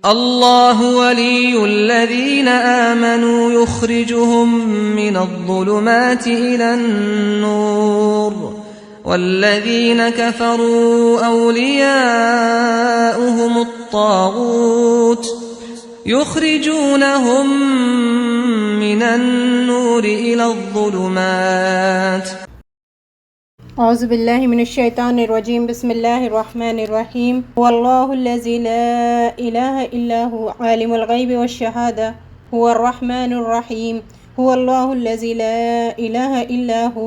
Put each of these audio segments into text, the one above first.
اللہ ولی الذین آمنوا یخرجهم من الظلمات إلى النور والذین كفروا أولیاؤهم الطاغوت یخرجونهم من النور إلى الظلمات۔ اعوذ باللہ من الشیطان الرجیم، بسم اللہ الرحمن الرحیم۔ هو اللہ الذی لا الہ الا هو عالم الغیب والشہادہ هو الرحمن الرحیم۔ هو اللہ الذی لا الہ الا هو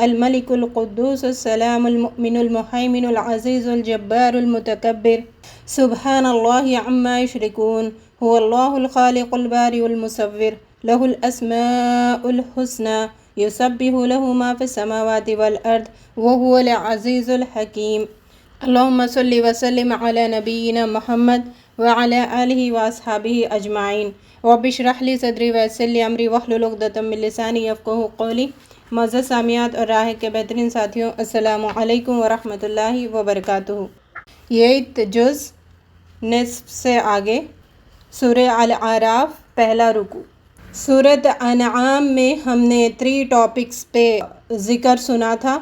الملک القدوس السلام المؤمن المہیمن العزیز الجبار المتکبر سبحان اللہ عما یشرکون۔ هو اللہ الخالق البارئ المصور له الاسماء الحسنى یسبح له ما فی السماوات والارض وهو العزیز الحکیم۔ اللہم صلی وسلم علی نبینا محمد وعلی آلہ واصحابہ اجمعین۔ رب اشرح لی صدری ویسر لی امری واحلل عقدۃ من لسانی یفقہوا قولی۔ معزز سامعات اور راہ کے بہترین ساتھیوں، السلام علیکم ورحمۃ اللہ وبرکاتہ۔ یہ جز نصف سے آگے، سورہ الاعراف، پہلا رکوع۔ سورۃ انعام میں ہم نے 3 ٹاپکس پہ ذکر سنا تھا،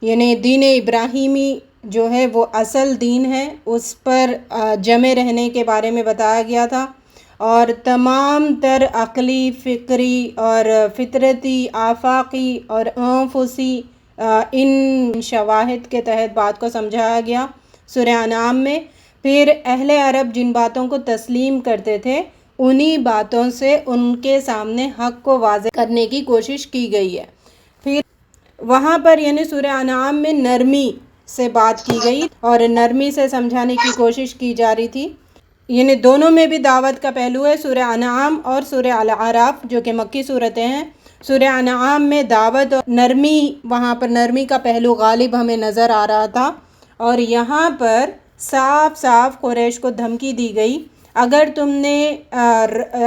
یعنی دین ابراہیمی جو ہے وہ اصل دین ہے، اس پر جمع رہنے کے بارے میں بتایا گیا تھا، اور تمام تر عقلی، فکری اور فطرتی، آفاقی اور انفسی ان شواہد کے تحت بات کو سمجھایا گیا سورہ انعام میں۔ پھر اہل عرب جن باتوں کو تسلیم کرتے تھے، انہی باتوں سے ان کے سامنے حق کو واضح کرنے کی کوشش کی گئی ہے۔ پھر وہاں پر یعنی سورہ انعام میں نرمی سے بات کی گئی اور نرمی سے سمجھانے کی کوشش کی جا رہی تھی، یعنی دونوں میں بھی دعوت کا پہلو ہے، سورہ انعام اور سورہ الاعراف جو کہ مکی صورتیں ہیں۔ سورہ انعام میں دعوت اور نرمی، وہاں پر نرمی کا پہلو غالب ہمیں نظر آ رہا تھا، اور یہاں پر صاف صاف قریش کو دھمکی دی گئی، اگر تم نے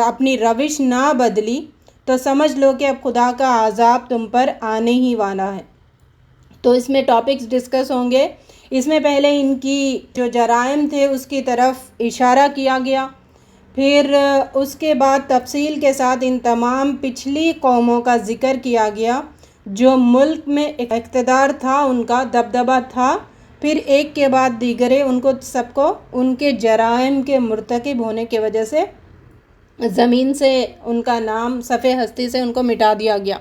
اپنی روش نہ بدلی تو سمجھ لو کہ اب خدا کا عذاب تم پر آنے ہی والا ہے۔ تو اس میں ٹاپکس ڈسکس ہوں گے۔ اس میں پہلے ان کی جو جرائم تھے اس کی طرف اشارہ کیا گیا، پھر اس کے بعد تفصیل کے ساتھ ان تمام پچھلی قوموں کا ذکر کیا گیا جو ملک میں اقتدار تھا، ان کا دبدبہ تھا، پھر ایک کے بعد دیگرے ان کو سب کو ان کے جرائم کے مرتکب ہونے کی وجہ سے زمین سے ان کا نام صفحہ ہستی سے ان کو مٹا دیا گیا۔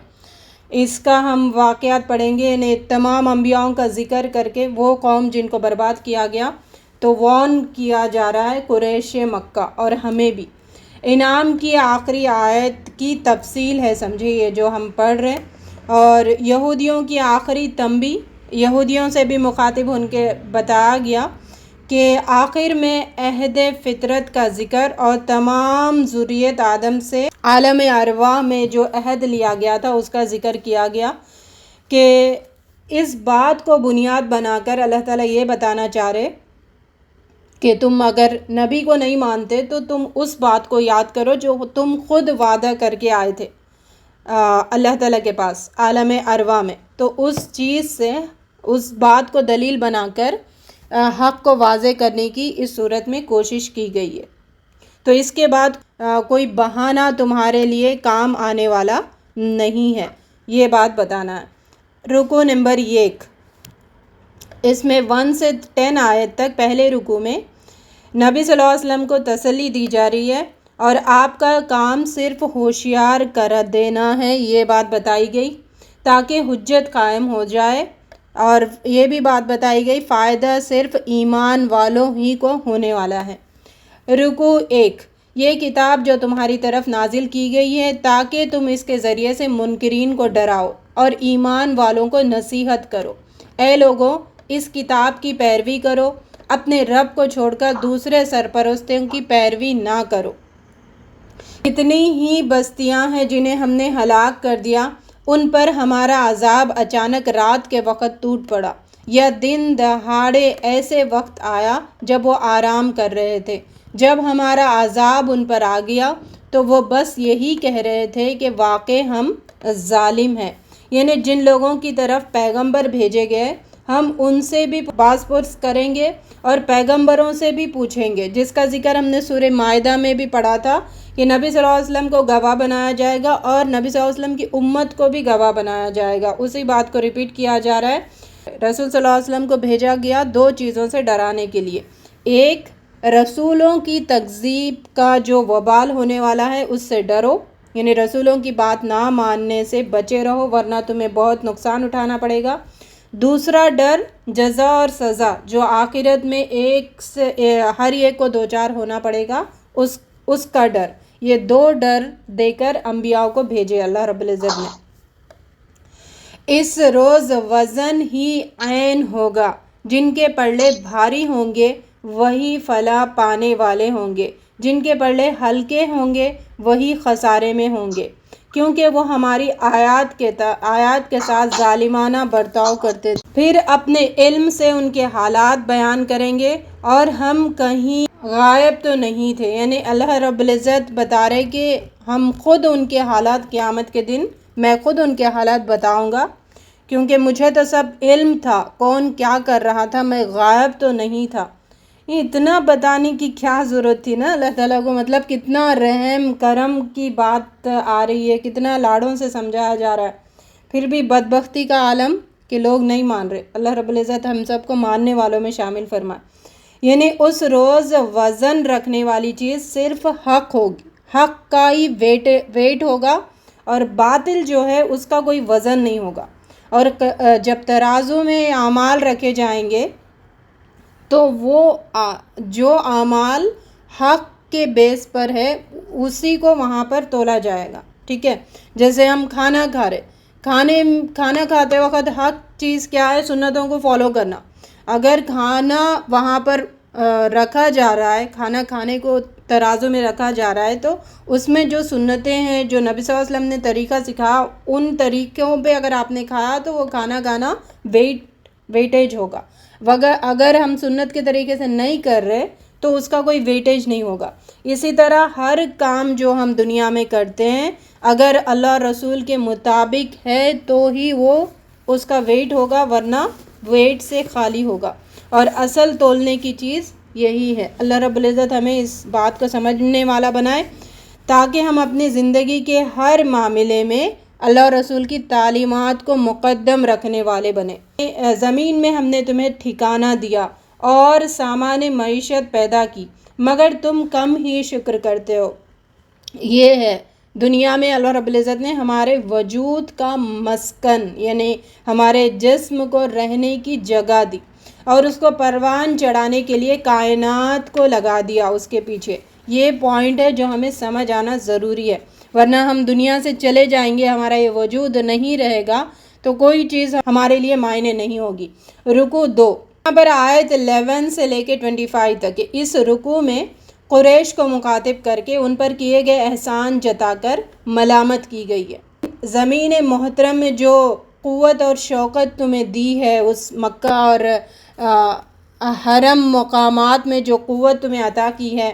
اس کا ہم واقعات پڑھیں گے، یعنی تمام انبیاؤں کا ذکر کر کے وہ قوم جن کو برباد کیا گیا، تو وارن کیا جا رہا ہے قریش مکہ اور ہمیں بھی۔ انعام کی آخری آیت کی تفصیل ہے، سمجھے، یہ جو ہم پڑھ رہے ہیں، اور یہودیوں کی آخری تنبیہ، یہودیوں سے بھی مخاطب ان کے بتایا گیا کہ آخر میں عہد فطرت کا ذکر اور تمام ذریت آدم سے عالم ارواح میں جو عہد لیا گیا تھا اس کا ذکر کیا گیا، کہ اس بات کو بنیاد بنا کر اللہ تعالیٰ یہ بتانا چاہ رہے کہ تم اگر نبی کو نہیں مانتے تو تم اس بات کو یاد کرو جو تم خود وعدہ کر کے آئے تھے اللہ تعالیٰ کے پاس عالم ارواح میں، تو اس چیز سے، اس بات کو دلیل بنا کر حق کو واضح کرنے کی اس صورت میں کوشش کی گئی ہے۔ تو اس کے بعد کوئی بہانہ تمہارے لیے کام آنے والا نہیں ہے، یہ بات بتانا ہے۔ رکوع نمبر 1، اس میں 1 سے 10 آیت تک پہلے رکوع میں نبی صلی اللہ علیہ وسلم کو تسلی دی جا رہی ہے، اور آپ کا کام صرف ہوشیار کر دینا ہے، یہ بات بتائی گئی تاکہ حجت قائم ہو جائے، اور یہ بھی بات بتائی گئی فائدہ صرف ایمان والوں ہی کو ہونے والا ہے۔ رکوع 1، یہ کتاب جو تمہاری طرف نازل کی گئی ہے تاکہ تم اس کے ذریعے سے منکرین کو ڈراؤ اور ایمان والوں کو نصیحت کرو۔ اے لوگوں، اس کتاب کی پیروی کرو، اپنے رب کو چھوڑ کر دوسرے سرپرستوں کی پیروی نہ کرو۔ کتنی ہی بستیاں ہیں جنہیں ہم نے ہلاک کر دیا، ان پر ہمارا عذاب اچانک رات کے وقت ٹوٹ پڑا یا دن دہاڑے ایسے وقت آیا جب وہ آرام کر رہے تھے۔ جب ہمارا عذاب ان پر آ گیا تو وہ بس یہی کہہ رہے تھے کہ واقع ہم ظالم ہیں، یعنی جن لوگوں کی طرف پیغمبر بھیجے گئے ہم ان سے بھی باز پرس کریں گے اور پیغمبروں سے بھی پوچھیں گے، جس کا ذکر ہم نے سورہ مائدہ میں بھی پڑھا تھا کہ نبی صلی اللہ علیہ وسلم کو گواہ بنایا جائے گا اور نبی صلی اللہ علیہ وسلم کی امت کو بھی گواہ بنایا جائے گا۔ اسی بات کو ریپیٹ کیا جا رہا ہے۔ رسول صلی اللہ علیہ وسلم کو بھیجا گیا 2 چیزوں سے ڈرانے کے لیے، ایک رسولوں کی تکذیب کا جو وبال ہونے والا ہے اس سے ڈرو، یعنی رسولوں کی بات نہ ماننے سے بچے رہو ورنہ تمہیں بہت نقصان اٹھانا پڑے گا۔ دوسرا ڈر جزا اور سزا جو آخرت میں ہر ایک کو دوچار ہونا پڑے گا، اس کا ڈر۔ یہ 2 ڈر دے کر انبیاء کو بھیجے اللہ رب العزت نے۔ اس روز وزن ہی عین ہوگا، جن کے پلڑے بھاری ہوں گے وہی فلاح پانے والے ہوں گے، جن کے پلڑے ہلکے ہوں گے وہی خسارے میں ہوں گے، کیونکہ وہ ہماری آیات کے ساتھ ظالمانہ برتاؤ کرتے تھے۔ پھر اپنے علم سے ان کے حالات بیان کریں گے اور ہم کہیں غائب تو نہیں تھے، یعنی اللہ رب العزت بتا رہے کہ ہم خود ان کے حالات قیامت کے دن میں خود ان کے حالات بتاؤں گا، کیونکہ مجھے تو سب علم تھا کون کیا کر رہا تھا، میں غائب تو نہیں تھا۔ اتنا بتانے کی کیا ضرورت تھی نا اللہ تعالیٰ کو، مطلب کتنا رحم کرم کی بات آ رہی ہے، کتنا لاڑوں سے سمجھایا جا رہا ہے، پھر بھی بدبختی کا عالم کہ لوگ نہیں مان رہے۔ اللہ رب العزت ہم سب کو ماننے والوں میں شامل فرمائے۔ یعنی اس روز وزن رکھنے والی چیز صرف حق ہوگی، حق کا ہی ویٹ ہوگا اور باطل جو ہے اس کا کوئی وزن نہیں ہوگا۔ اور جب ترازو میں اعمال رکھے جائیں گے تو وہ جو اعمال حق کے بیس پر ہے اسی کو وہاں پر تولا جائے گا، ٹھیک ہے۔ جیسے ہم کھانا کھا رہے، کھانا کھاتے وقت حق چیز کیا ہے؟ سنتوں کو فالو کرنا۔ اگر کھانا وہاں پر رکھا جا رہا ہے، کھانا کھانے کو ترازو میں رکھا جا رہا ہے تو اس میں جو سنتیں ہیں، جو نبی صلی اللہ علیہ وسلم نے طریقہ سکھایا، ان طریقوں پہ اگر آپ نے کھایا تو وہ کھانا ویٹیج ہوگا۔ اگر ہم سنت کے طریقے سے نہیں کر رہے تو اس کا کوئی ویٹیج نہیں ہوگا۔ اسی طرح ہر کام جو ہم دنیا میں کرتے ہیں اگر اللہ رسول کے مطابق ہے تو ہی وہ اس کا ویٹ ہوگا، ورنہ ویٹ سے خالی ہوگا۔ اور اصل تولنے کی چیز یہی ہے۔ اللہ رب العزت ہمیں اس بات کو سمجھنے والا بنائے تاکہ ہم اپنی زندگی کے ہر معاملے میں اللہ اور رسول کی تعلیمات کو مقدم رکھنے والے بنے۔ زمین میں ہم نے تمہیں ٹھکانہ دیا اور سامان معیشت پیدا کی، مگر تم کم ہی شکر کرتے ہو۔ یہ ہے دنیا میں اللہ رب العزت نے ہمارے وجود کا مسکن، یعنی ہمارے جسم کو رہنے کی جگہ دی اور اس کو پروان چڑھانے کے لیے کائنات کو لگا دیا اس کے پیچھے۔ یہ پوائنٹ ہے جو ہمیں سمجھ آنا ضروری ہے، ورنہ ہم دنیا سے چلے جائیں گے، ہمارا یہ وجود نہیں رہے گا تو کوئی چیز ہمارے لیے معنی نہیں ہوگی۔ رکوع 2 یہاں پر آیت 11 سے لے کے 25 تک اس رکوع میں قریش کو مخاطب کر کے ان پر کیے گئے احسان جتا کر ملامت کی گئی ہے۔ زمین محترم میں جو قوت اور شوکت تمہیں دی ہے، اس مکہ اور حرم مقامات میں جو قوت تمہیں عطا کی ہے،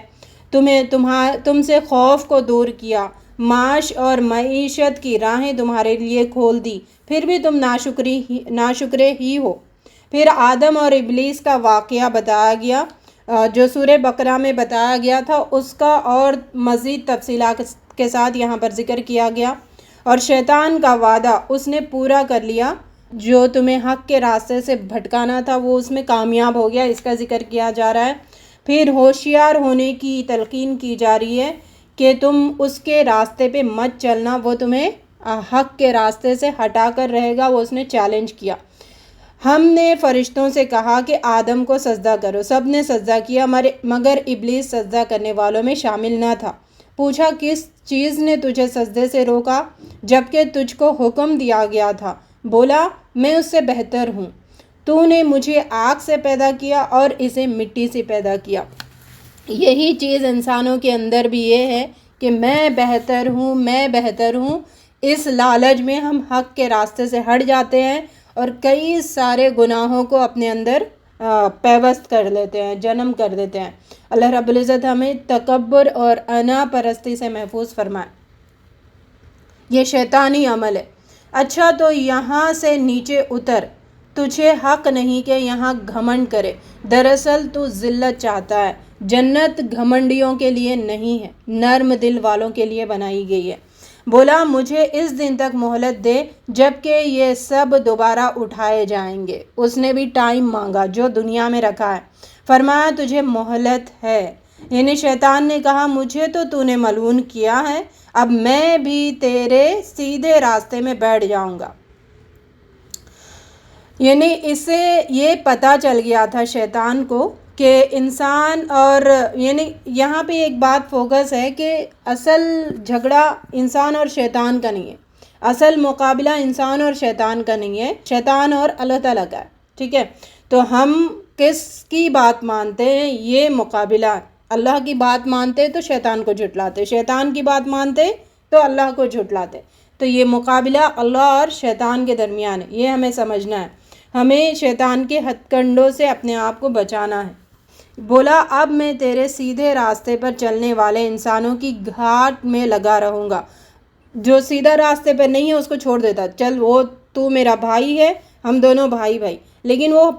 تم سے خوف کو دور کیا، معاش اور معیشت کی راہیں تمہارے لیے کھول دی، پھر بھی تم ناشکرے ہی ہو۔ پھر آدم اور ابلیس کا واقعہ بتایا گیا جو سورہ بقرہ میں بتایا گیا تھا، اس کا اور مزید تفصیلات کے ساتھ یہاں پر ذکر کیا گیا۔ اور شیطان کا وعدہ اس نے پورا کر لیا، جو تمہیں حق کے راستے سے بھٹکانا تھا وہ اس میں کامیاب ہو گیا، اس کا ذکر کیا جا رہا ہے۔ پھر ہوشیار ہونے کی تلقین کی جا رہی ہے کہ تم اس کے راستے پہ مت چلنا، وہ تمہیں حق کے راستے سے ہٹا کر رہے گا، وہ اس نے چیلنج کیا۔ ہم نے فرشتوں سے کہا کہ آدم کو سجدہ کرو، سب نے سجدہ کیا مگر ابلیس سجدہ کرنے والوں میں شامل نہ تھا۔ پوچھا کس چیز نے تجھے سجدے سے روکا جبکہ تجھ کو حکم دیا گیا تھا؟ بولا میں اس سے بہتر ہوں، تو نے مجھے آگ سے پیدا کیا اور اسے مٹی سے پیدا کیا۔ یہی چیز انسانوں کے اندر بھی یہ ہے کہ میں بہتر ہوں، اس لالچ میں ہم حق کے راستے سے ہٹ جاتے ہیں اور کئی سارے گناہوں کو اپنے اندر پیوست کر لیتے ہیں، جنم کر دیتے ہیں۔ اللہ رب العزت ہمیں تکبر اور انا پرستی سے محفوظ فرمائے۔ یہ شیطانی عمل ہے۔ اچھا تو یہاں سے نیچے اتر، تجھے حق نہیں کہ یہاں گھمنڈ کرے، دراصل تو ذلت چاہتا ہے۔ جنت گھمنڈیوں کے لیے نہیں ہے، نرم دل والوں کے لیے بنائی گئی ہے۔ بولا مجھے اس دن تک مہلت دے جب کہ یہ سب دوبارہ اٹھائے جائیں گے۔ اس نے بھی ٹائم مانگا جو دنیا میں رکھا ہے۔ فرمایا تجھے مہلت ہے۔ یعنی شیطان نے کہا مجھے تو نے ملعون کیا ہے، اب میں بھی تیرے سیدھے راستے میں بیٹھ جاؤں گا۔ یعنی اسے یہ پتہ چل گیا تھا شیطان کو کہ انسان اور یعنی یہاں پہ ایک بات فوکس ہے کہ اصل جھگڑا انسان اور شیطان کا نہیں ہے، اصل مقابلہ انسان اور شیطان کا نہیں ہے، شیطان اور اللہ تعالیٰ کا ہے، ٹھیک ہے؟ تو ہم کس کی بات مانتے ہیں یہ مقابلہ، اللہ کی بات مانتے تو شیطان کو جھٹلاتے، شیطان کی بات مانتے تو اللہ کو جھٹلاتے، تو یہ مقابلہ اللہ اور شیطان کے درمیان ہے، یہ ہمیں سمجھنا ہے۔ ہمیں شیطان کے ہتھ کنڈوں سے اپنے آپ کو بچانا ہے۔ بولا اب میں تیرے سیدھے راستے پر چلنے والے انسانوں کی گھاٹ میں لگا رہوں گا۔ جو سیدھا راستے پر نہیں ہے اس کو چھوڑ دیتا، چل وہ تو میرا بھائی ہے، ہم دونوں بھائی بھائی، لیکن وہ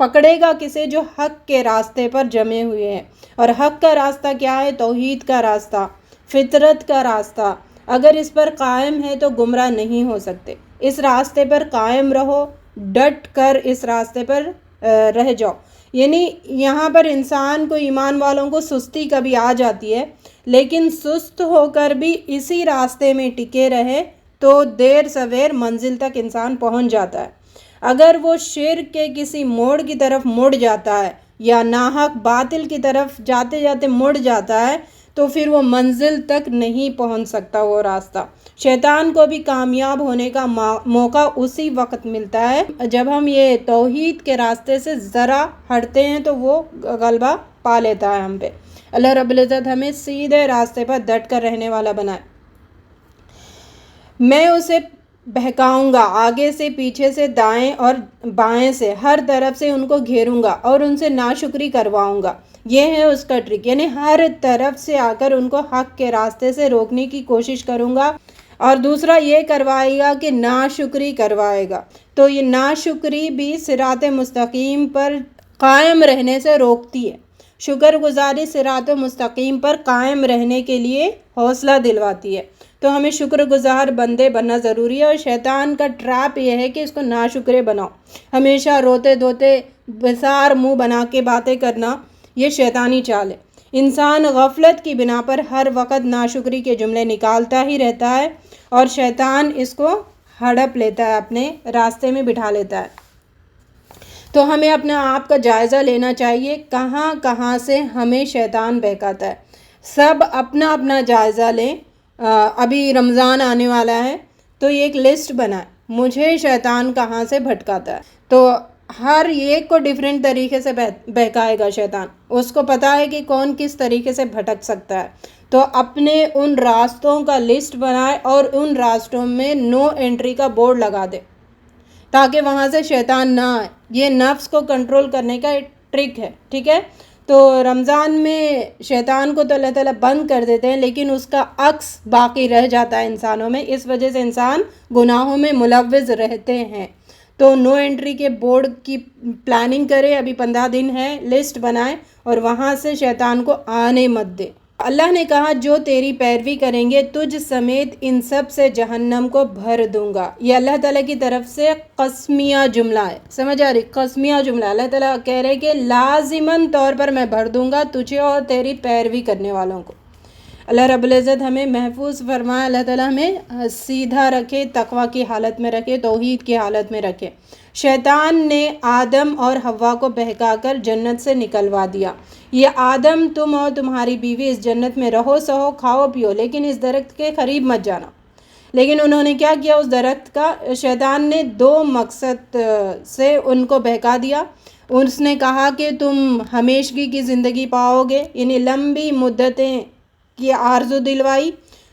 پکڑے گا کسے؟ جو حق کے راستے پر جمے ہوئے ہیں۔ اور حق کا راستہ کیا ہے؟ توحید کا راستہ، فطرت کا راستہ۔ اگر اس پر قائم ہے تو گمراہ نہیں ہو سکتے۔ اس راستے پر قائم رہو، ڈٹ کر اس راستے پر رہ جاؤ۔ یعنی یہاں پر انسان کو، ایمان والوں کو سستی کبھی آ جاتی ہے، لیکن سست ہو کر بھی اسی راستے میں ٹکے رہے تو دیر سویر منزل تک انسان پہنچ جاتا ہے۔ اگر وہ شرک کے کسی موڑ کی طرف مڑ جاتا ہے یا ناحق باطل کی طرف جاتے جاتے مڑ جاتا ہے تو پھر وہ منزل تک نہیں پہنچ سکتا وہ راستہ۔ شیطان کو بھی کامیاب ہونے کا موقع اسی وقت ملتا ہے جب ہم یہ توحید کے راستے سے ذرا ہٹتے ہیں تو وہ غلبہ پا لیتا ہے ہم پہ۔ اللہ رب العزت ہمیں سیدھے راستے پر ڈٹ کر رہنے والا بنائے۔ میں اسے بہکاؤں گا، آگے سے، پیچھے سے، دائیں اور بائیں سے، ہر طرف سے ان کو گھیروں گا اور ان سے ناشکری کرواؤں گا۔ یہ ہے اس کا ٹرک، یعنی ہر طرف سے آ کر ان کو حق کے راستے سے روکنے کی کوشش کروں گا۔ اور دوسرا یہ کروائے گا کہ ناشکری کروائے گا، تو یہ ناشکری بھی صراط مستقیم پر قائم رہنے سے روکتی ہے۔ شکر گزاری صراط مستقیم پر قائم رہنے کے لیے حوصلہ دلواتی ہے۔ تو ہمیں شکر گزار بندے بننا ضروری ہے، اور شیطان کا ٹریپ یہ ہے کہ اس کو ناشکرے بناؤ، ہمیشہ روتے دھوتے بسار منہ بنا کے باتیں کرنا، یہ شیطانی چال ہے۔ انسان غفلت کی بنا پر ہر وقت ناشکری کے جملے نکالتا ہی رہتا ہے اور شیطان اس کو ہڑپ لیتا ہے، اپنے راستے میں بٹھا لیتا ہے۔ تو ہمیں اپنا آپ کا جائزہ لینا چاہیے، کہاں کہاں سے ہمیں شیطان بہکاتا ہے۔ سب اپنا اپنا جائزہ لیں۔ ابھی رمضان آنے والا ہے تو یہ ایک لسٹ بنائیں، مجھے شیطان کہاں سے بھٹکاتا ہے۔ تو ہر ایک کو ڈیفرنٹ طریقے سے بہکائے گا شیطان، اس کو پتہ ہے کہ کون کس طریقے سے بھٹک سکتا ہے۔ تو اپنے ان راستوں کا لسٹ بنائے اور ان راستوں میں نو انٹری کا بورڈ لگا دے تاکہ وہاں سے شیطان نہ آئے۔ یہ نفس کو کنٹرول کرنے کا ایک ٹرک ہے، ٹھیک ہے؟ تو رمضان میں شیطان کو تو اللہ تعالیٰ بند کر دیتے ہیں، لیکن اس کا عکس باقی رہ جاتا ہے انسانوں میں، اس وجہ سے انسان گناہوں میں ملوث رہتے ہیں۔ تو نو انٹری کے بورڈ کی پلاننگ کرے، ابھی 15 دن ہے، لسٹ بنائے اور وہاں سے شیطان کو آنے مت دے۔ اللہ نے کہا جو تیری پیروی کریں گے تجھ سمیت ان سب سے جہنم کو بھر دوں گا۔ یہ اللہ تعالیٰ کی طرف سے قسمیہ جملہ ہے، سمجھ آ رہی؟ قسمیہ جملہ، اللہ تعالیٰ کہہ رہے کہ لازماً طور پر میں بھر دوں گا تجھے اور تیری پیروی کرنے والوں کو۔ اللہ رب العزت ہمیں محفوظ فرمائے، اللہ تعالیٰ ہمیں سیدھا رکھے، تقوی کی حالت میں رکھے، توحید کی حالت میں رکھے۔ شیطان نے آدم اور حوا کو بہکا کر جنت سے نکلوا دیا۔ یہ آدم تم اور تمہاری بیوی اس جنت میں رہو سہو کھاؤ پیو، لیکن اس درخت کے قریب مت جانا۔ لیکن انہوں نے کیا کیا؟ اس درخت کا شیطان نے 2 مقصد سے ان کو بہکا دیا۔ اس نے کہا کہ تم ہمیشگی کی زندگی پاؤ گے، یعنی لمبی مدتیں کی آرزو دلوائی۔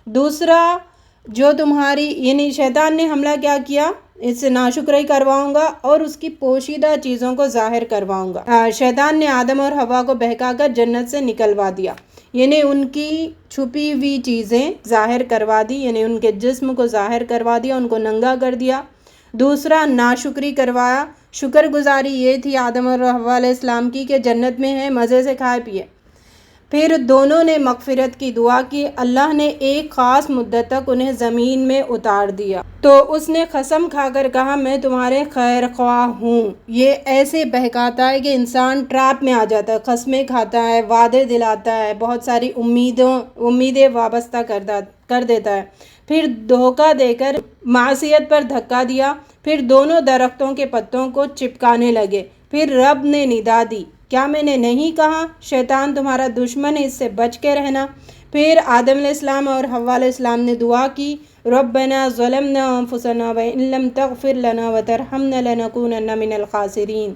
دوسرا جو تمہاری، یعنی شیطان نے حملہ کیا کیا؟ اس سے ناشکری کرواؤں گا اور اس کی پوشیدہ چیزوں کو ظاہر کرواؤں گا۔ شیطان نے آدم اور حوا کو بہکا کر جنت سے نکلوا دیا، یعنی ان کی چھپی ہوئی چیزیں ظاہر کروا دی، یعنی ان کے جسم کو ظاہر کروا دیا، ان کو ننگا کر دیا۔ دوسرا ناشکری کروایا۔ شکر گزاری یہ تھی آدم اور حوا علیہ السلام کی کہ جنت میں ہیں، مزے سے کھائے پیے۔ پھر دونوں نے مغفرت کی دعا کی، اللہ نے ایک خاص مدت تک انہیں زمین میں اتار دیا۔ تو اس نے قسم کھا کر کہا میں تمہارے خیر خواہ ہوں۔ یہ ایسے بہکاتا ہے کہ انسان ٹریپ میں آ جاتا ہے، قسمیں کھاتا ہے، وعدے دلاتا ہے، بہت ساری امیدیں وابستہ کر دیتا ہے، پھر دھوکہ دے کر معصیت پر دھکا دیا، پھر دونوں درختوں کے پتوں کو چپکانے لگے۔ پھر رب نے ندا دی، کیا میں نے نہیں کہا شیطان تمہارا دشمن ہے، اس سے بچ کے رہنا۔ پھر آدم علیہ السلام اور حوا علیہ السلام نے دعا کی، ربنا ظلمنا انفسنا وان لم تغفر لنا وترحمنا لنکونن من الخاسرین۔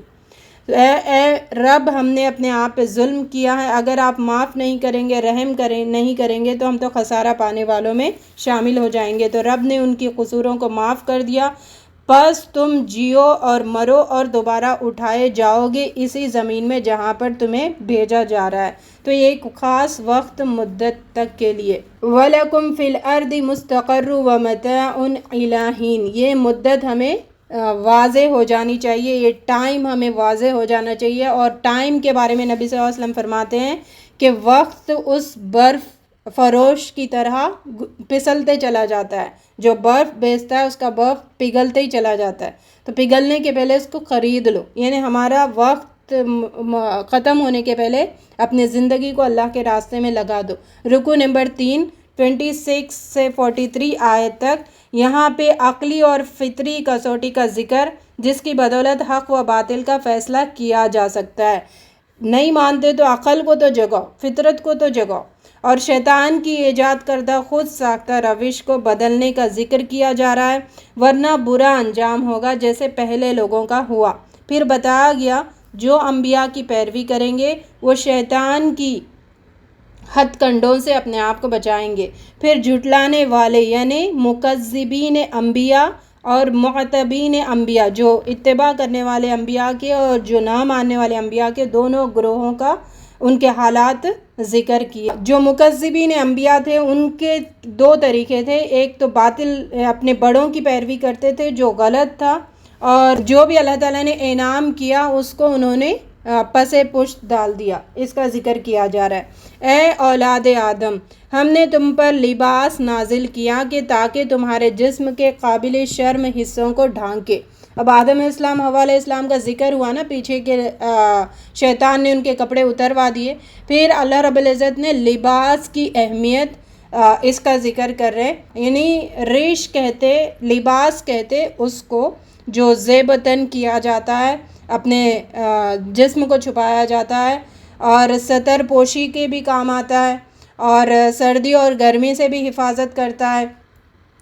اے رب، ہم نے اپنے آپ پہ ظلم کیا ہے، اگر آپ معاف نہیں کریں گے، رحم نہیں کریں گے تو ہم تو خسارہ پانے والوں میں شامل ہو جائیں گے۔ تو رب نے ان کی قصوروں کو معاف کر دیا، پس تم جیو اور مرو اور دوبارہ اٹھائے جاؤ گے اسی زمین میں جہاں پر تمہیں بھیجا جا رہا ہے، تو یہ ایک خاص وقت مدت تک کے لیے۔ وَلَكُمْ فِي الْأَرْضِ مُسْتَقَرٌّ وَمَتَاعٌ إِلَىٰ حِينٍ۔ یہ مدت ہمیں واضح ہو جانی چاہیے، یہ ٹائم ہمیں واضح ہو جانا چاہیے۔ اور ٹائم کے بارے میں نبی صلی اللہ علیہ وسلم فرماتے ہیں کہ وقت اس برف فروش کی طرح پھسلتے چلا جاتا ہے، جو برف بیچتا ہے اس کا برف پگھلتے ہی چلا جاتا ہے، تو پگھلنے کے پہلے اس کو خرید لو۔ یعنی ہمارا وقت ختم ہونے کے پہلے اپنی زندگی کو اللہ کے راستے میں لگا دو۔ رکو نمبر 3 26 سے 43 آیت تک، یہاں پہ عقلی اور فطری کسوٹی کا ذکر، جس کی بدولت حق و باطل کا فیصلہ کیا جا سکتا ہے۔ نہیں مانتے تو عقل کو تو جگاؤ، فطرت کو تو جگاؤ، اور شیطان کی ایجاد کردہ خود ساختہ روش کو بدلنے کا ذکر کیا جا رہا ہے، ورنہ برا انجام ہوگا جیسے پہلے لوگوں کا ہوا۔ پھر بتایا گیا جو انبیاء کی پیروی کریں گے وہ شیطان کی ہتھ کنڈوں سے اپنے آپ کو بچائیں گے۔ پھر جھٹلانے والے یعنی مکذبین انبیاء اور معتبین انبیاء، جو اتباع کرنے والے انبیاء کے اور جو نہ ماننے والے انبیاء کے، دونوں گروہوں کا ان کے حالات ذکر کیا۔ جو مکذبین انبیاء تھے ان کے 2 طریقے تھے، ایک تو باطل اپنے بڑوں کی پیروی کرتے تھے جو غلط تھا، اور جو بھی اللہ تعالیٰ نے انعام کیا اس کو انہوں نے پسے پشت ڈال دیا، اس کا ذکر کیا جا رہا ہے۔ اے اولاد آدم، ہم نے تم پر لباس نازل کیا کہ تاکہ تمہارے جسم کے قابل شرم حصوں کو ڈھانکے۔ اب آدم علیہ السلام حوا علیہ السلام کا ذکر ہوا نا پیچھے کہ شیطان نے ان کے کپڑے اتروا دیے، پھر اللہ رب العزت نے لباس کی اہمیت اس کا ذکر کر رہے، یعنی ریش کہتے، لباس کہتے اس کو جو زیب تن کیا جاتا ہے، اپنے جسم کو چھپایا جاتا ہے اور ستر پوشی کے بھی کام آتا ہے، اور سردی اور گرمی سے بھی حفاظت کرتا ہے۔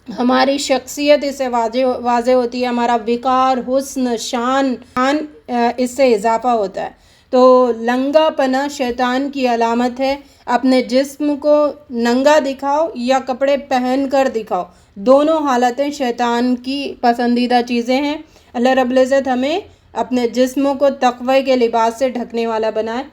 ہماری شخصیت اس سے واضح ہوتی ہے، ہمارا وقار، حسن، شان اس سے اضافہ ہوتا ہے۔ تو ننگا پنا شیطان کی علامت ہے، اپنے جسم کو ننگا دکھاؤ یا کپڑے پہن کر دکھاؤ، دونوں حالتیں شیطان کی پسندیدہ چیزیں ہیں۔ اللہ رب العزت ہمیں اپنے جسموں کو تقوی کے لباس سے ڈھکنے والا بنائے،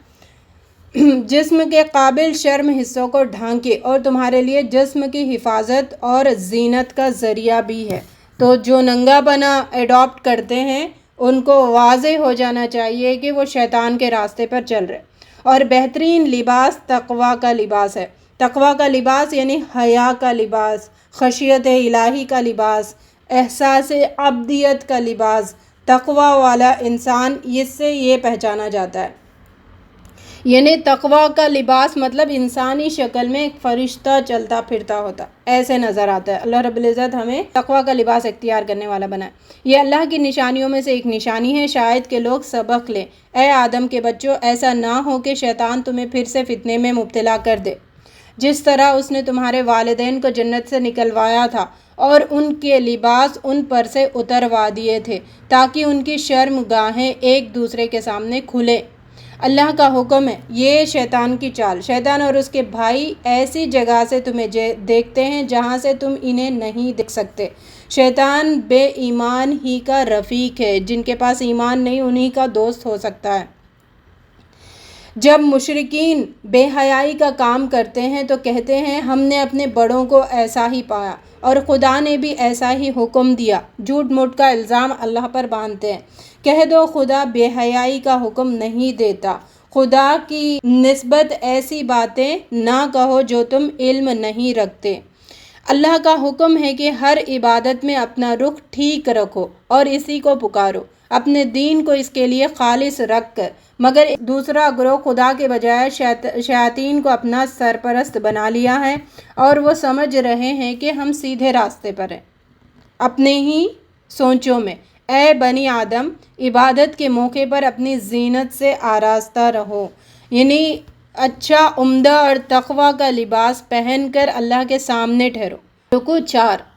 جسم کے قابل شرم حصوں کو ڈھانکے، اور تمہارے لیے جسم کی حفاظت اور زینت کا ذریعہ بھی ہے۔ تو جو ننگا پنا ایڈاپٹ کرتے ہیں ان کو واضح ہو جانا چاہیے کہ وہ شیطان کے راستے پر چل رہے، اور بہترین لباس تقوی کا لباس ہے۔ تقوی کا لباس یعنی حیا کا لباس، خشیت الہی کا لباس، احساس عبدیت کا لباس۔ تقوی والا انسان اس سے یہ پہچانا جاتا ہے، یعنی تقوی کا لباس مطلب انسانی شکل میں ایک فرشتہ چلتا پھرتا ہوتا، ایسے نظر آتا ہے۔ اللہ رب العزت ہمیں تقوی کا لباس اختیار کرنے والا بنائے۔ یہ اللہ کی نشانیوں میں سے ایک نشانی ہے، شاید کہ لوگ سبق لیں۔ اے آدم کے بچوں، ایسا نہ ہو کہ شیطان تمہیں پھر سے فتنے میں مبتلا کر دے، جس طرح اس نے تمہارے والدین کو جنت سے نکلوایا تھا اور ان کے لباس ان پر سے اتروا دیے تھے تاکہ ان کی شرم گاہیں ایک دوسرے کے سامنے کھلے۔ اللہ کا حکم ہے، یہ شیطان کی چال۔ شیطان اور اس کے بھائی ایسی جگہ سے تمہیں دیکھتے ہیں جہاں سے تم انہیں نہیں دیکھ سکتے۔ شیطان بے ایمان ہی کا رفیق ہے، جن کے پاس ایمان نہیں انہی کا دوست ہو سکتا ہے۔ جب مشرکین بے حیائی کا کام کرتے ہیں تو کہتے ہیں ہم نے اپنے بڑوں کو ایسا ہی پایا اور خدا نے بھی ایسا ہی حکم دیا، جھوٹ موٹ کا الزام اللہ پر باندھتے ہیں۔ کہہ دو خدا بے حیائی کا حکم نہیں دیتا، خدا کی نسبت ایسی باتیں نہ کہو جو تم علم نہیں رکھتے۔ اللہ کا حکم ہے کہ ہر عبادت میں اپنا رخ ٹھیک رکھو اور اسی کو پکارو، اپنے دین کو اس کے لیے خالص رکھ کر، مگر دوسرا گروہ خدا کے بجائے شیاطین کو اپنا سرپرست بنا لیا ہے اور وہ سمجھ رہے ہیں کہ ہم سیدھے راستے پر ہیں۔ اپنے ہی سوچوں میں اے بنی آدم، عبادت کے موقع پر اپنی زینت سے آراستہ رہو، یعنی اچھا عمدہ اور تقوی کا لباس پہن کر اللہ کے سامنے ٹھہرو۔ رکوع 4۔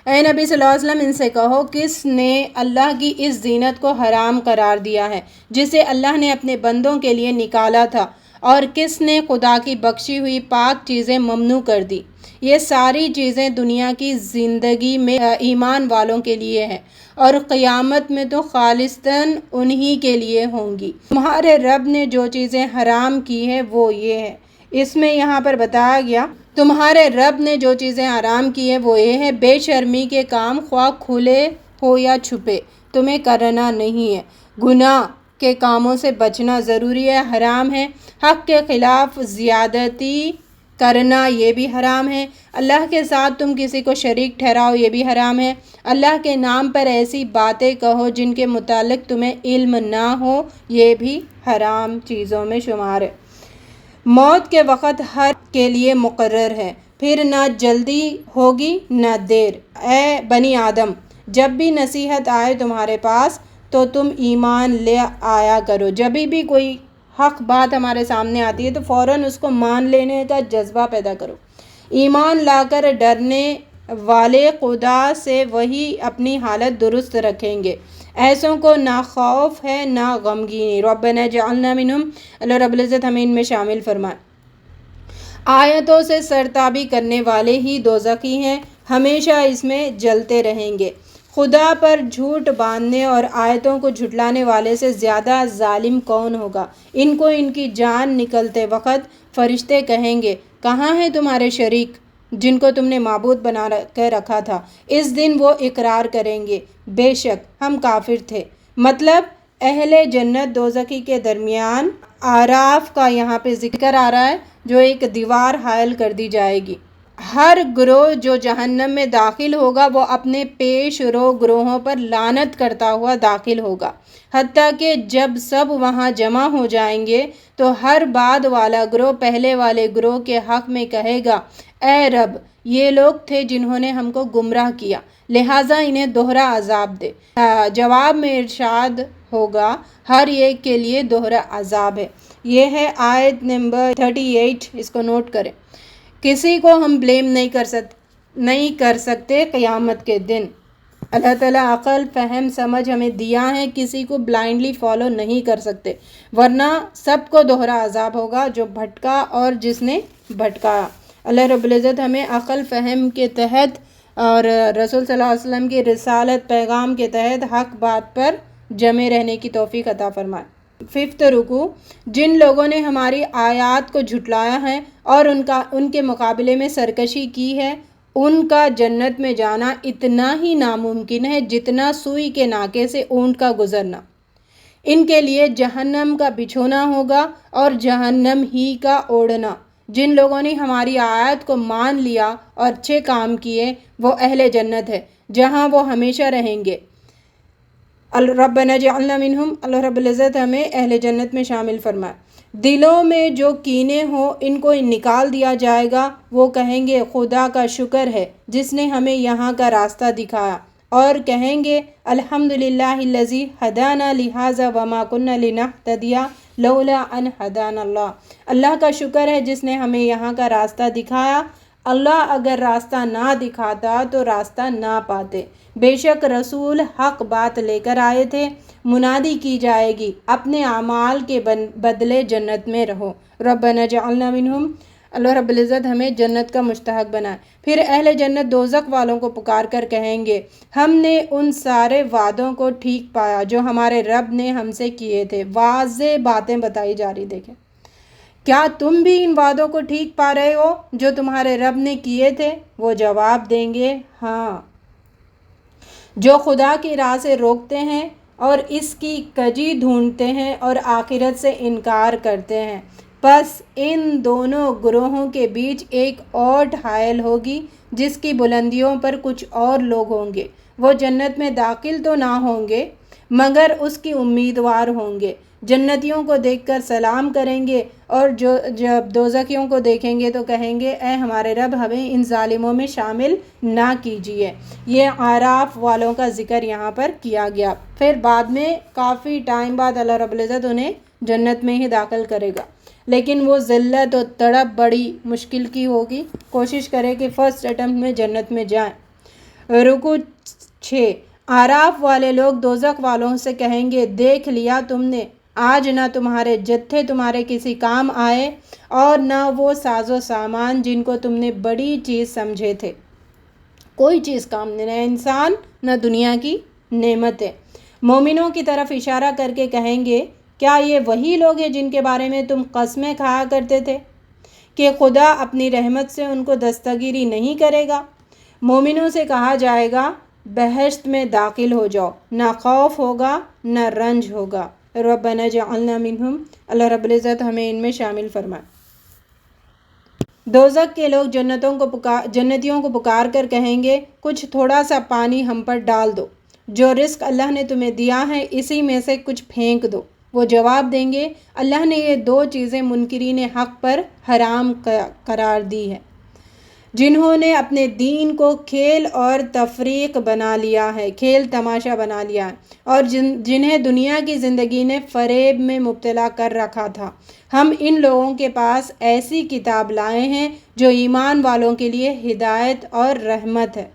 اے نبی صلی اللہ علیہ وسلم، ان سے کہو کس نے اللہ کی اس زینت کو حرام قرار دیا ہے جسے اللہ نے اپنے بندوں کے لیے نکالا تھا، اور کس نے خدا کی بخشی ہوئی پاک چیزیں ممنوع کر دی؟ یہ ساری چیزیں دنیا کی زندگی میں ایمان والوں کے لیے ہیں اور قیامت میں تو خالصتاً انہی کے لیے ہوں گی۔ تمہارے رب نے جو چیزیں حرام کی ہیں وہ یہ ہے، اس میں یہاں پر بتایا گیا تمہارے رب نے جو چیزیں حرام کی ہیں وہ یہ ہے، بے شرمی کے کام خواہ کھلے ہو یا چھپے تمہیں کرنا نہیں ہے، گناہ کے کاموں سے بچنا ضروری ہے، حرام ہے، حق کے خلاف زیادتی کرنا یہ بھی حرام ہے، اللہ کے ساتھ تم کسی کو شریک ٹھہراؤ یہ بھی حرام ہے، اللہ کے نام پر ایسی باتیں کہو جن کے متعلق تمہیں علم نہ ہو یہ بھی حرام چیزوں میں شمار ہے۔ موت کے وقت ہر کے لیے مقرر ہے، پھر نہ جلدی ہوگی نہ دیر۔ اے بنی آدم، جب بھی نصیحت آئے تمہارے پاس تو تم ایمان لے آیا کرو۔ جب بھی کوئی حق بات ہمارے سامنے آتی ہے تو فوراً اس کو مان لینے کا جذبہ پیدا کرو۔ ایمان لا کر ڈرنے والے خدا سے وہی اپنی حالت درست رکھیں گے، ایسوں کو نہ خوف ہے نہ غمگینی۔ ربنا اجعلنا منہم، اللہ رب العزت ہمیں ان میں شامل فرمائے۔ آیتوں سے سرتابی کرنے والے ہی دوزخی ہیں، ہمیشہ اس میں جلتے رہیں گے۔ خدا پر جھوٹ باندھنے اور آیتوں کو جھٹلانے والے سے زیادہ ظالم کون ہوگا؟ ان کو ان کی جان نکلتے وقت فرشتے کہیں گے کہاں ہیں تمہارے شریک جن کو تم نے معبود بنا کے رکھا تھا؟ اس دن وہ اقرار کریں گے بے شک ہم کافر تھے۔ مطلب اہل جنت دوزخی کے درمیان اعراف کا یہاں پہ ذکر آ رہا ہے، جو ایک دیوار حائل کر دی جائے گی۔ ہر گروہ جو جہنم میں داخل ہوگا وہ اپنے پیش رو گروہوں پر لعنت کرتا ہوا داخل ہوگا، حتیٰ کہ جب سب وہاں جمع ہو جائیں گے تو ہر بعد والا گروہ پہلے والے گروہ کے حق میں کہے گا اے رب، یہ لوگ تھے جنہوں نے ہم کو گمراہ کیا، لہٰذا انہیں دوہرا عذاب دے۔ جواب میں ارشاد ہوگا ہر ایک کے لیے دوہرا عذاب ہے۔ یہ ہے آیت نمبر 38، اس کو نوٹ کریں۔ کسی کو ہم بلیم نہیں کر سکتے قیامت کے دن۔ اللہ تعالیٰ عقل، فہم، سمجھ ہمیں دیا ہے، کسی کو بلائنڈلی فالو نہیں کر سکتے، ورنہ سب کو دوہرا عذاب ہوگا، جو بھٹکا اور جس نے بھٹکایا۔ اللہ رب العزت ہمیں عقل فہم کے تحت اور رسول صلی اللہ علیہ وسلم کی رسالت پیغام کے تحت حق بات پر جمع رہنے کی توفیق عطا فرمائے۔ 5 رکوع، جن لوگوں نے ہماری آیات کو جھٹلایا ہے اور ان کے مقابلے میں سرکشی کی ہے، ان کا جنت میں جانا اتنا ہی ناممکن ہے جتنا سوئی کے ناکے سے اونٹ کا گزرنا۔ ان کے لیے جہنم کا بچھونا ہوگا اور جہنم ہی کا اوڑھنا۔ جن لوگوں نے ہماری آیات کو مان لیا اور اچھے کام کیے وہ اہل جنت ہے جہاں وہ ہمیشہ رہیں گے۔ ربنا اجعلنا منہم، اللہ رب العزت ہمیں اہل جنت میں شامل فرمائے۔ دلوں میں جو کینے ہو ان کو نکال دیا جائے گا، وہ کہیں گے خدا کا شکر ہے جس نے ہمیں یہاں کا راستہ دکھایا، اور کہیں گے الحمدللہ الذی ہدانا لہذا وما کنا لنہتدی لولا ان ہدانا اللہ۔ اللہ کا شکر ہے جس نے ہمیں یہاں کا راستہ دکھایا، اللہ اگر راستہ نہ دکھاتا تو راستہ نہ پاتے۔ بے شک رسول حق بات لے کر آئے تھے، منادی کی جائے گی اپنے اعمال کے بدلے جنت میں رہو۔ ربنا اجعلنا منہم، اللہ رب العزت ہمیں جنت کا مستحق بنائے۔ پھر اہل جنت دوزخ والوں کو پکار کر کہیں گے ہم نے ان سارے وعدوں کو ٹھیک پایا جو ہمارے رب نے ہم سے کیے تھے۔ واضح باتیں بتائی جا رہی، دیکھیں کیا تم بھی ان وعدوں کو ٹھیک پا رہے ہو جو تمہارے رب نے کیے تھے؟ وہ جواب دیں گے ہاں۔ جو خدا کی راہ سے روکتے ہیں اور اس کی کجی ڈھونڈتے ہیں اور آخرت سے انکار کرتے ہیں، پس ان دونوں گروہوں کے بیچ ایک اوٹ حائل ہوگی جس کی بلندیوں پر کچھ اور لوگ ہوں گے۔ وہ جنت میں داخل تو نہ ہوں گے مگر اس کی امیدوار ہوں گے۔ جنتیوں کو دیکھ کر سلام کریں گے اور جب دوزخیوں کو دیکھیں گے تو کہیں گے اے ہمارے رب ہمیں ان ظالموں میں شامل نہ کیجیے۔ یہ اعراف والوں کا ذکر یہاں پر کیا گیا۔ پھر بعد میں کافی ٹائم بعد اللہ رب العزت انہیں جنت میں ہی داخل کرے گا، لیکن وہ ذلت و تڑپ بڑی مشکل کی ہوگی۔ کوشش کریں کہ فرسٹ اٹمپٹ میں جنت میں جائیں۔ رکوع 6۔ اعراف والے لوگ دوزخ والوں سے کہیں گے دیکھ لیا تم نے، آج نہ تمہارے جتھے تمہارے کسی کام آئے اور نہ وہ ساز و سامان جن کو تم نے بڑی چیز سمجھے تھے، کوئی چیز کام نہیں، نہ انسان نہ دنیا کی نعمتیں۔ مومنوں کی طرف اشارہ کر کے کہیں گے کیا یہ وہی لوگ ہیں جن کے بارے میں تم قسمیں کھایا کرتے تھے کہ خدا اپنی رحمت سے ان کو دستگیری نہیں کرے گا؟ مومنوں سے کہا جائے گا بہشت میں داخل ہو جاؤ، نہ خوف ہوگا نہ رنج ہوگا۔ ربنا جعلنا منہم، اللہ رب العزت ہمیں ان میں شامل فرمائے۔ دوزخ کے لوگ جنتیوں کو پکار کر کہیں گے کچھ تھوڑا سا پانی ہم پر ڈال دو، جو رزق اللہ نے تمہیں دیا ہے اسی میں سے کچھ پھینک دو۔ وہ جواب دیں گے اللہ نے یہ دو چیزیں منکرین حق پر حرام قرار دی ہے، جنہوں نے اپنے دین کو کھیل اور تفریق بنا لیا ہے، کھیل تماشا بنا لیا ہے، اور جنہیں دنیا کی زندگی نے فریب میں مبتلا کر رکھا تھا۔ ہم ان لوگوں کے پاس ایسی کتاب لائے ہیں جو ایمان والوں کے لیے ہدایت اور رحمت ہے۔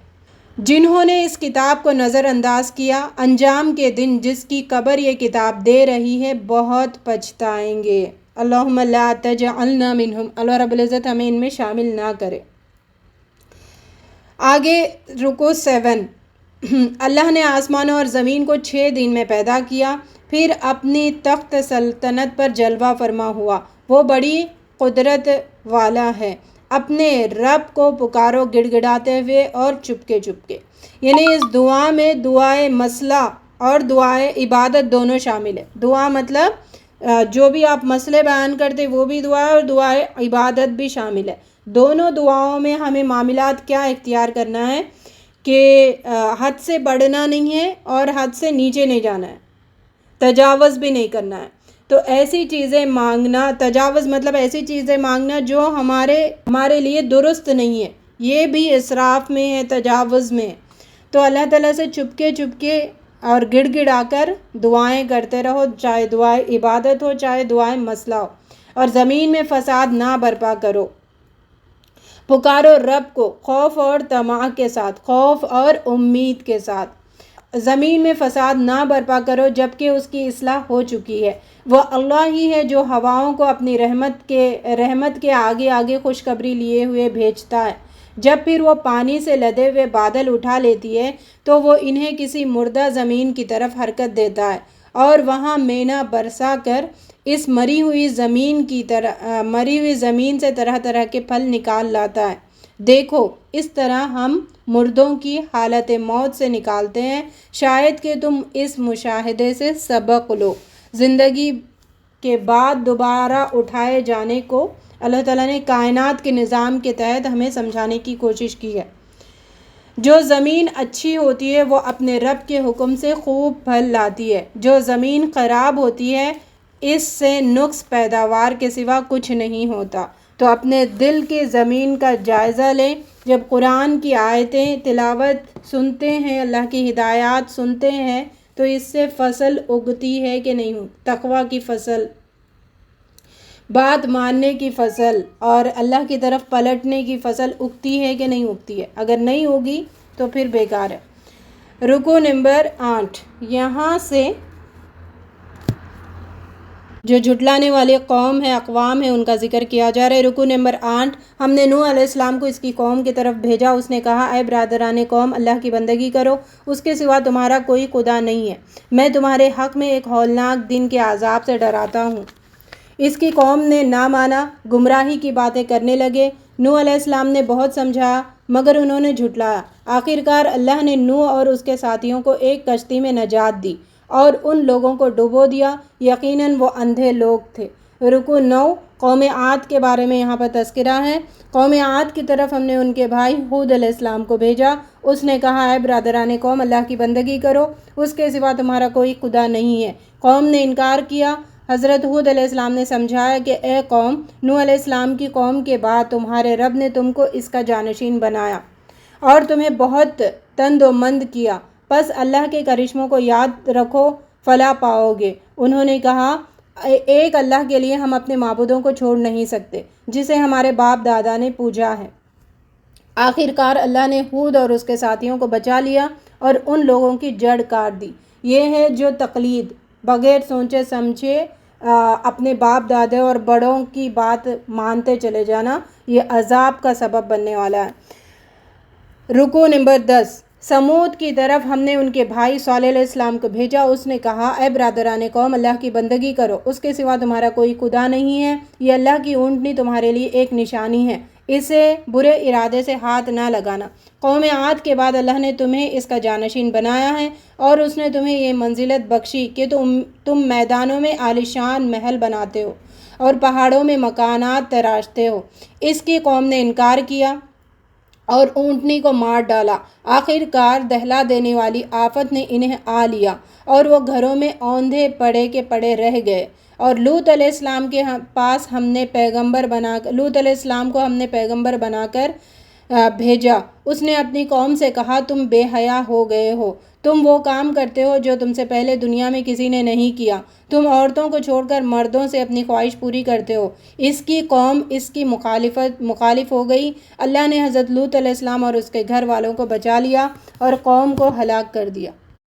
جنہوں نے اس کتاب کو نظر انداز کیا، انجام کے دن جس کی خبر یہ کتاب دے رہی ہے بہت پچھتائیں گے۔ اللہم لا تجعلنا منہم، اللہ رب العزت ہمیں ان میں شامل نہ کرے۔ آگے رکوع 7۔ اللہ نے آسمانوں اور زمین کو 6 دن میں پیدا کیا، پھر اپنی تخت سلطنت پر جلوہ فرما ہوا۔ وہ بڑی قدرت والا ہے۔ اپنے رب کو پکارو گڑ گڑاتے ہوئے اور چپکے چپکے۔ یعنی اس دعا میں دعائے مسئلہ اور دعائے عبادت دونوں شامل ہے۔ دعا مطلب جو بھی آپ مسئلے بیان کرتے وہ بھی دعا ہے، اور دعائے عبادت بھی شامل ہے۔ دونوں دعاؤں میں ہمیں معاملات کیا اختیار کرنا ہے کہ حد سے بڑھنا نہیں ہے اور حد سے نیچے نہیں جانا ہے، تجاوز بھی نہیں کرنا ہے۔ تو ایسی چیزیں مانگنا، تجاوز مطلب ایسی چیزیں مانگنا جو ہمارے لیے درست نہیں ہے، یہ بھی اسراف میں ہے، تجاوز میں ہے۔ تو اللہ تعالیٰ سے چپکے چپکے اور گڑ گڑا کر دعائیں کرتے رہو، چاہے دعائیں عبادت ہو چاہے دعائیں مسئلہ ہو، اور زمین میں فساد نہ برپا کرو۔ پکارو رب کو خوف اور طمع کے ساتھ، خوف اور امید کے ساتھ۔ زمین میں فساد نہ برپا کرو جبکہ اس کی اصلاح ہو چکی ہے۔ وہ اللہ ہی ہے جو ہواؤں کو اپنی رحمت کے آگے آگے خوشخبری لیے ہوئے بھیجتا ہے۔ جب پھر وہ پانی سے لدے ہوئے بادل اٹھا لیتی ہے تو وہ انہیں کسی مردہ زمین کی طرف حرکت دیتا ہے، اور وہاں مینا برسا کر اس مری ہوئی زمین سے طرح طرح کے پھل نکال لاتا ہے۔ دیکھو اس طرح ہم مردوں کی حالت موت سے نکالتے ہیں، شاید کہ تم اس مشاہدے سے سبق لو۔ زندگی کے بعد دوبارہ اٹھائے جانے کو اللہ تعالیٰ نے کائنات کے نظام کے تحت ہمیں سمجھانے کی کوشش کی ہے۔ جو زمین اچھی ہوتی ہے وہ اپنے رب کے حکم سے خوب پھل لاتی ہے، جو زمین خراب ہوتی ہے اس سے نقص پیداوار کے سوا کچھ نہیں ہوتا۔ تو اپنے دل کی زمین کا جائزہ لیں۔ جب قرآن کی آیتیں تلاوت سنتے ہیں، اللہ کی ہدایات سنتے ہیں، تو اس سے فصل اگتی ہے کہ نہیں؟ تقویٰ کی فصل، بات ماننے کی فصل اور اللہ کی طرف پلٹنے کی فصل اگتی ہے کہ نہیں اگتی ہے؟ اگر نہیں ہوگی تو پھر بیکار ہے۔ رکوع نمبر 8۔ یہاں سے جو جھٹلانے والی قوم ہے، اقوام ہے، ان کا ذکر کیا جا رہا ہے۔ رکوع نمبر 8، ہم نے نوح علیہ السلام کو اس کی قوم کی طرف بھیجا۔ اس نے کہا، اے برادران قوم، اللہ کی بندگی کرو، اس کے سوا تمہارا کوئی خدا نہیں ہے۔ میں تمہارے حق میں ایک ہولناک دن کے عذاب سے ڈراتا ہوں۔ اس کی قوم نے نہ مانا، گمراہی کی باتیں کرنے لگے۔ نوح علیہ السلام نے بہت سمجھایا مگر انہوں نے جھٹلایا۔ آخرکار اللہ نے نوح اور اس کے ساتھیوں کو ایک کشتی میں نجات دی اور ان لوگوں کو ڈبو دیا، یقیناً وہ اندھے لوگ تھے۔ رکوع 9، قوم عاد کے بارے میں یہاں پر تذکرہ ہے۔ قوم عاد کی طرف ہم نے ان کے بھائی ہود علیہ السلام کو بھیجا۔ اس نے کہا، اے برادران قوم، اللہ کی بندگی کرو، اس کے سوا تمہارا کوئی خدا نہیں ہے۔ قوم نے انکار کیا۔ حضرت ہود علیہ السلام نے سمجھایا کہ اے قوم، نوح علیہ السلام کی قوم کے بعد تمہارے رب نے تم کو اس کا جانشین بنایا اور تمہیں بہت تند و مند کیا، پس اللہ کے کرشموں کو یاد رکھو، فلاح پاؤ گے۔ انہوں نے کہا، ایک اللہ کے لیے ہم اپنے معبودوں کو چھوڑ نہیں سکتے جسے ہمارے باپ دادا نے پوجا ہے۔ آخرکار اللہ نے ہود اور اس کے ساتھیوں کو بچا لیا اور ان لوگوں کی جڑ کاٹ دی۔ یہ ہے جو تقلید، بغیر سوچے سمجھے اپنے باپ دادے اور بڑوں کی بات مانتے چلے جانا، یہ عذاب کا سبب بننے والا ہے۔ رکوع نمبر 10، سمود کی طرف ہم نے ان کے بھائی صالح علیہ السلام کو بھیجا۔ اس نے کہا، اے برادران قوم، اللہ کی بندگی کرو، اس کے سوا تمہارا کوئی خدا نہیں ہے۔ یہ اللہ کی اونٹنی تمہارے لیے ایک نشانی ہے، اسے برے ارادے سے ہاتھ نہ لگانا۔ قوم عاد کے بعد اللہ نے تمہیں اس کا جانشین بنایا ہے اور اس نے تمہیں یہ منزلت بخشی کہ تم میدانوں میں عالیشان محل بناتے ہو اور پہاڑوں میں مکانات تراشتے ہو۔ اس کی قوم نے انکار کیا اور اونٹنی کو مار ڈالا۔ آخرکار دہلا دینے والی آفت نے انہیں آ لیا اور وہ گھروں میں اوندھے پڑے کے پڑے رہ گئے۔ اور لوط علیہ السلام کے پاس لوط علیہ السلام کو ہم نے پیغمبر بنا کر بھیجا۔ اس نے اپنی قوم سے کہا، تم بے حیا ہو گئے ہو، تم وہ کام کرتے ہو جو تم سے پہلے دنیا میں کسی نے نہیں کیا، تم عورتوں کو چھوڑ کر مردوں سے اپنی خواہش پوری کرتے ہو۔ اس کی قوم اس کی مخالف ہو گئی۔ اللہ نے حضرت لوط علیہ السلام اور اس کے گھر والوں کو بچا لیا اور قوم کو ہلاک کر دیا۔